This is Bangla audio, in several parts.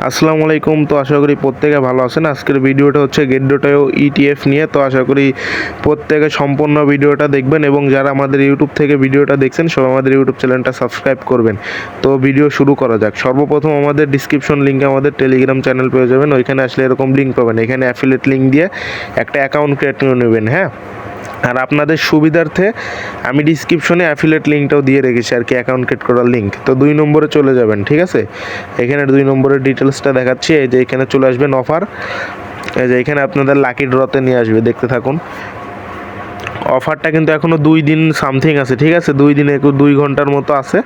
আসসালামু আলাইকুম। তো আশা করি প্রত্যেকে ভালো আছেন। আজকের ভিডিওটা হচ্ছে গেট.io ETF নিয়ে। তো আশা করি প্রত্যেকে সম্পূর্ণ ভিডিওটা দেখবেন এবং যারা আমাদের ইউটিউব থেকে ভিডিওটা দেখছেন সবাই আমাদের ইউটিউব চ্যানেলটা সাবস্ক্রাইব করবেন। তো ভিডিও শুরু করা যাক। সর্বপ্রথম আমাদের ডিসক্রিপশন লিঙ্কে আমাদের টেলিগ্রাম চ্যানেল পেয়ে যাবেন। ওইখানে আসলে এরকম লিঙ্ক পাবেন। এখানে অ্যাফিলিয়েট লিঙ্ক দিয়ে একটা অ্যাকাউন্ট ক্রিয়েট করে নেবেন। হ্যাঁ, আর আপনাদের সুবিধার্থে আমি ডিসক্রিপশনে অ্যাফিলিয়েট লিঙ্কটাও দিয়ে রেখেছি আর কি, অ্যাকাউন্ট ক্রিয়েট করার লিঙ্ক। তো 2 নম্বরে চলে যাবেন, ঠিক আছে। এখানে 2 নম্বরের ডিটেলসটা দেখাচ্ছি। এই যে এখানে চলে আসবেন অফার। এই যে এখানে আপনাদের লাকি ড্রতে নিয়ে আসবে, দেখতে থাকুন। অফারটা কিন্তু এখনও 2 দিন সামথিং আছে, ঠিক আছে। 2 দিনে 2 ঘন্টার মতো আছে।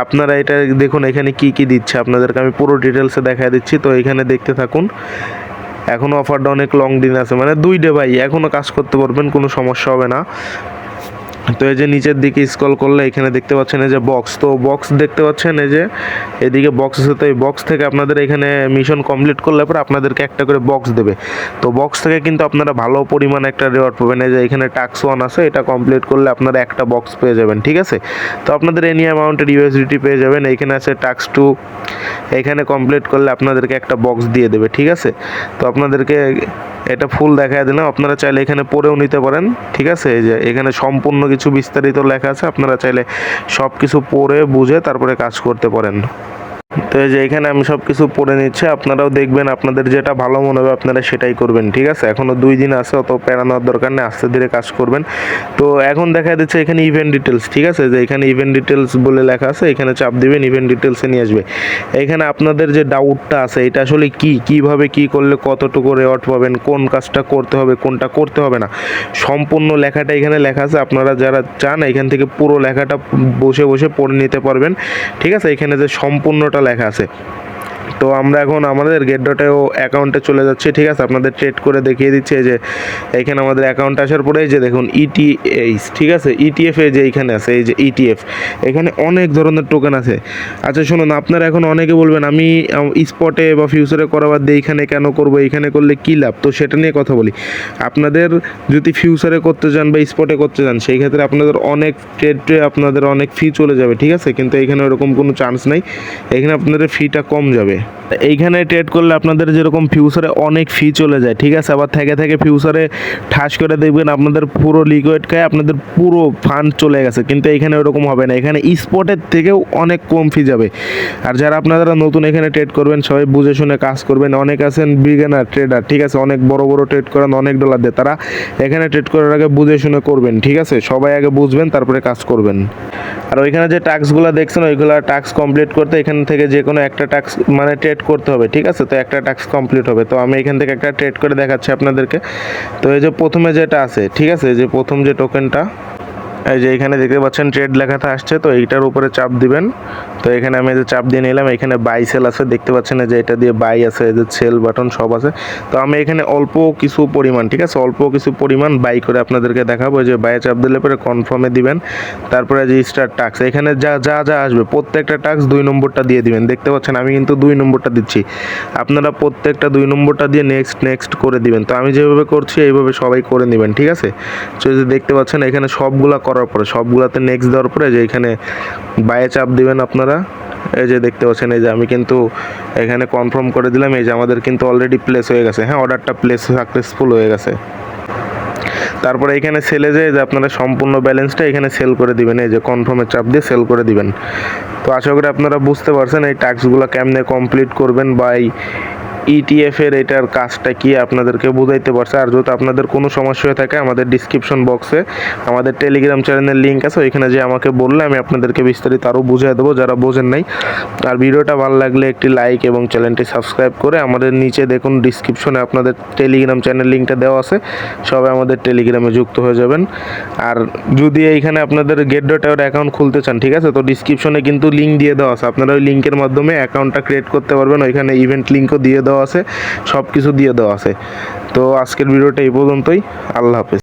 আপনারা এটা দেখুন এখানে কি কি দিচ্ছে, আপনাদেরকে আমি পুরো ডিটেলসে দেখায় দিচ্ছি। তো এখানে দেখতে থাকুন। এখনও অফারটা অনেক লং দিন আছে, মানে 2 ডে ভাই, এখনও কাজ করতে পারবেন, কোনো সমস্যা হবে না। তো এই যে নিচের দিকে স্ক্রল করলে এখানে দেখতে পাচ্ছেন এই যে বক্স, তো বক্স দেখতে পাচ্ছেন এই যে এদিকে বক্স আছে। তো এই বক্স থেকে আপনাদের এখানে মিশন কমপ্লিট করলে পরে আপনাদেরকে একটা করে বক্স দেবে। তো বক্স থেকে কিন্তু আপনারা ভালো পরিমাণে একটা রিওয়ার্ড পাবেন। এই যে এখানে টাস্ক 1 আছে, এটা কমপ্লিট করলে আপনারা একটা বক্স পেয়ে যাবেন, ঠিক আছে। তো আপনাদের এনি অ্যামাউন্টের ইউএসডিটি পেয়ে যাবেন। এইখানে আছে টাস্ক 2, এখানে কমপ্লিট করলে আপনাদেরকে একটা বক্স দিয়ে দেবে, ঠিক আছে। তো আপনাদেরকে এটা ফুল দেখায় দিলাম, আপনারা চাইলে এখানে পড়েও নিতে পারেন, ঠিক আছে। এই যে এখানে সম্পূর্ণ কিছু বিস্তারিত লেখা আছে, আপনারা চাইলে সব কিছু পড়ে বুঝে তারপরে কাজ করতে পারেন। তো এই যে এখানে আমি সব কিছু পড়ে নিচ্ছি, আপনারাও দেখবেন, আপনাদের যেটা ভালো মনে হবে আপনারা সেটাই করবেন, ঠিক আছে। এখনও 2 দিন আছে, অত প্যারা নেওয়ার দরকার নেই, আস্তে ধীরে কাজ করবেন। তো এখন দেখা দিচ্ছে এখানে ইভেন্ট ডিটেলস, ঠিক আছে। যে এখানে ইভেন্ট ডিটেলস বলে লেখা আছে, এখানে চাপ দিবেন, ইভেন্ট ডিটেলসে নিয়ে আসবে। এখানে আপনাদের যে ডাউটটা আছে এটা আসলে কীভাবে কী করলে কতটুকু রেওয়ার্ড পাবেন, কোন কাজটা করতে হবে কোনটা করতে হবে না, সম্পূর্ণ লেখাটা এখানে লেখা আছে। আপনারা যারা চান এখান থেকে পুরো লেখাটা বসে বসে পড়ে নিতে পারবেন, ঠিক আছে। এখানে যে সম্পূর্ণটা লেখা আছে। তো আমরা এখন আমাদের গেট.io অ্যাকাউন্টে চলে যাচ্ছি, ঠিক আছে। আপনাদের ট্রেড করে দেখিয়ে দিচ্ছে যে এইখানে আমাদের অ্যাকাউন্ট আসার পরে এই যে দেখুন ইটিএইচ, ঠিক আছে। ইটিএফ এই যে এইখানে আছে, এই যে ইটিএফ, এখানে অনেক ধরনের টোকেন আছে। আচ্ছা শুনুন, আপনারা এখন অনেকে বলবেন আমি স্পটে বা ফিউচারে করা বাদ দিয়ে এইখানে কেন করবো, এইখানে করলে কী লাভ। তো সেটা নিয়ে কথা বলি। আপনাদের যদি ফিউচারে করতে চান বা স্পটে করতে চান সেই ক্ষেত্রে আপনাদের অনেক ট্রেডে আপনাদের অনেক ফি চলে যাবে, ঠিক আছে। কিন্তু এইখানে ওরকম কোনো চান্স নাই, এখানে আপনাদের ফিটা কম যাবে। এইখানে ট্রেড করলে আপনাদের যেরকম ফিউচারে অনেক ফি চলে যায়, ঠিক আছে। আবার থেকে ফিউচারে ঠাস করে দেখবেন আপনাদের পুরো লিকুইড খায় আপনাদের পুরো ফান্ড চলে গেছে, কিন্তু এখানে ওরকম হবে না। এখানে স্পটের থেকেও অনেক কম ফি যাবে। আর যারা আপনারা নতুন এখানে ট্রেড করবেন সবাই বুঝে শুনে কাজ করবেন। অনেক আছেন বিগিনার ট্রেডার, ঠিক আছে, অনেক বড় বড় ট্রেড করেন, অনেক ডলার দিয়ে, তারা এখানে ট্রেড করার আগে বুঝে শুনে করবেন, ঠিক আছে। সবাই আগে বুঝবেন তারপরে কাজ করবেন। আর ওইখানে যে টাস্কগুলো দেখছেন ওইগুলো টাস্ক কমপ্লিট করতে এখান থেকে যে কোনো একটা টাস্ক মানে ট্রেড করতে হবে, ঠিক আছে। তো একটা টাস্ক কমপ্লিট হবে। তো আমি এখান থেকে একটা ট্রেড করে দেখাচ্ছি আপনাদেরকে। তো এই যে প্রথমে যেটা আছে, ঠিক আছে, এই যে প্রথম যে টোকেনটা, এই যে এখানে দেখতে পাচ্ছেন ট্রেড লেখাটা আসছে, তো এইটার উপরে চাপ দিবেন। তো এখানে আমি এই যে চাপ দিয়ে নিলাম, এখানে বাই সেল আছে, দেখতে পাচ্ছেন যে এটা দিয়ে বাই আছে, এই যে সেল বাটন সব আছে। তো আমি এখানে অল্প কিছু পরিমাণ, ঠিক আছে, অল্প কিছু পরিমাণ বাই করে আপনাদেরকে দেখাবো। যে বাইয়ে চাপ দিলে পরে কনফার্মে দিবেন, তারপরে যে স্টার টাস্ক, এখানে যা আসবে প্রত্যেকটা টাস্ক 2 নম্বরটা দিয়ে দিবেন। দেখতে পাচ্ছেন আমি কিন্তু 2 নম্বরটা দিচ্ছি, আপনারা প্রত্যেকটা 2 নম্বরটা দিয়ে নেক্সট করে দিবেন। তো আমি যেভাবে করছি এইভাবে সবাই করে নেবেন, ঠিক আছে। তো যে দেখতে পাচ্ছেন এখানে সবগুলা করার পরে সবগুলাতে নেক্সট দেওয়ার পরে যে এখানে বাইয়ে চাপ দিবেন আপনারা। এই যে দেখতে পাচ্ছেন এই যে আমি কিন্তু এখানে কনফার্ম করে দিলাম। এই যে আমাদের কিন্তু অলরেডি প্লেস হয়ে গেছে, হ্যাঁ, অর্ডারটা প্লেস সাকসেসফুল হয়ে গেছে। তারপরে এখানে সেলে যে আপনারা সম্পূর্ণ ব্যালেন্সটা এখানে সেল করে দিবেন, এই যে কনফার্মে চাপ দিয়ে সেল করে দিবেন। তো আশা করি আপনারা বুঝতে পারছেন এই টাস্কগুলো কেমনে কমপ্লিট করবেন বা এই ইটিএফের এটার কাজটা কি আপনাদেরকে বুঝাইতে পারছে। আর যদি আপনাদের কোনো সমস্যা হয়ে থাকে আমাদের ডিসক্রিপশন বক্সে আমাদের টেলিগ্রাম চ্যানেলের লিঙ্ক আছে, ওইখানে যে আমাকে বললে আমি আপনাদেরকে বিস্তারিত আরও বুঝিয়ে দেবো যারা বোঝেন নাই। আর ভিডিওটা ভালো লাগলে একটি লাইক এবং চ্যানেলটি সাবস্ক্রাইব করে আমাদের নিচে দেখুন ডিসক্রিপশনে আপনাদের টেলিগ্রাম চ্যানেল লিঙ্কটা দেওয়া আছে, সবাই আমাদের টেলিগ্রামে যুক্ত হয়ে যাবেন। আর যদি এইখানে আপনাদের গেট.io অ্যাকাউন্ট খুলতে চান, ঠিক আছে, তো ডিসক্রিপশনে কিন্তু লিঙ্ক দিয়ে দেওয়া আছে, আপনারা ওই লিঙ্কের মাধ্যমে অ্যাকাউন্টটা ক্রিয়েট করতে পারবেন। ওইখানে ইভেন্ট লিঙ্কও দিয়ে দেওয়া আছে, সব কিছু দিয়ে দেওয়া আছে। তো আজকের ভিডিওটা এই পর্যন্তই, আল্লাহ হাফেজ।